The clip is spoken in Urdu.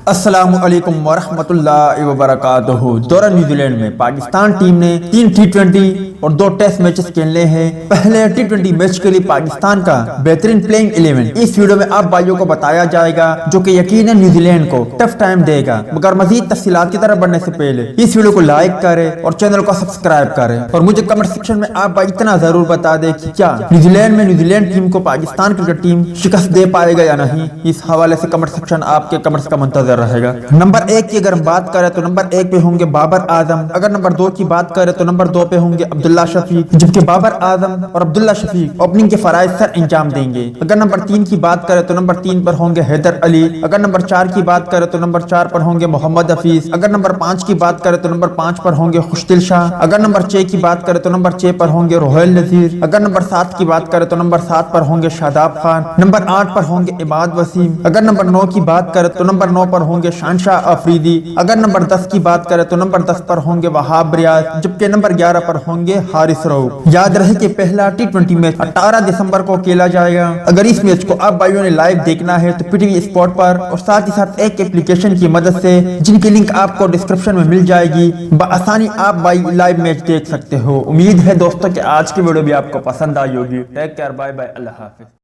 السلام علیکم ورحمۃ اللہ وبرکاتہ۔ دورہ نیوزی لینڈ میں پاکستان ٹیم نے 3 T20 اور 2 ٹیسٹ میچز کھیلنے ہیں۔ پہلے T20 میچ کے لیے پاکستان کا بہترین پلیئنگ الیون اس ویڈیو میں آپ بھائیوں کو بتایا جائے گا، جو کہ یقیناً نیوزی لینڈ کو ٹف ٹائم دے گا۔ مگر مزید تفصیلات کی طرف بڑھنے سے پہلے اس ویڈیو کو لائک کریں اور چینل کو سبسکرائب کریں، اور مجھے کمنٹ سیکشن میں آپ بھائی اتنا ضرور بتا دیں کہ کیا نیوزی لینڈ ٹیم کو پاکستان کرکٹ ٹیم شکست دے پائے گا یا نہیں۔ اس حوالے سے کمنٹ سیکشن آپ کے کمنٹس کا منتظر رہے گا۔ نمبر 1 کی اگر ہم بات کریں تو نمبر 1 پہ ہوں گے بابر اعظم۔ اگر نمبر 2 کی بات کریں تو نمبر 2 پہ ہوں گے عبداللہ شفیق، جبکہ بابر اعظم اور عبداللہ شفیق اوپننگ کے فرائض سر انجام دیں گے۔ اگر نمبر 3 کی بات کریں تو نمبر 3 پر ہوں گے حیدر علی۔ اگر نمبر 4 کی بات کریں تو نمبر 4 پر ہوں گے محمد حفیظ۔ اگر نمبر 5 کی بات کریں تو نمبر 5 پر ہوں گے خوشدل شاہ۔ اگر نمبر 6 کی بات کریں تو نمبر 6 پر ہوں گے روہیل نذیر۔ اگر نمبر 7 کی بات کریں تو نمبر 7 پر ہوں گے شاداب خان۔ نمبر 8 پر ہوں گے عماد وسیم۔ اگر نمبر 9 کی بات کریں تو نمبر 9 پر ہوں گے شانشاہ آفریدی۔ اگر نمبر 10 کی بات کریں تو نمبر 10 پر ہوں گے وہاب ریاض، جبکہ نمبر 11 پر ہوں گے حارث رؤف۔ یاد رہے کہ پہلا T20 میچ 18 دسمبر کو کھیلا جائے گا۔ اگر اس میچ کو آپ بھائیوں نے لائیو دیکھنا ہے تو پی ٹی وی اسپورٹ پر اور ساتھ ہی ساتھ ایک اپلیکیشن کی مدد سے، جن کی لنک آپ کو ڈسکرپشن میں مل جائے گی، بآسانی آپ بھائی لائیو میچ دیکھ سکتے ہو۔ امید ہے دوستوں کہ آج کی ویڈیو بھی آپ کو پسند آئی ہوگی۔ ٹیک کیئر، بائے بائے، اللہ حافظ۔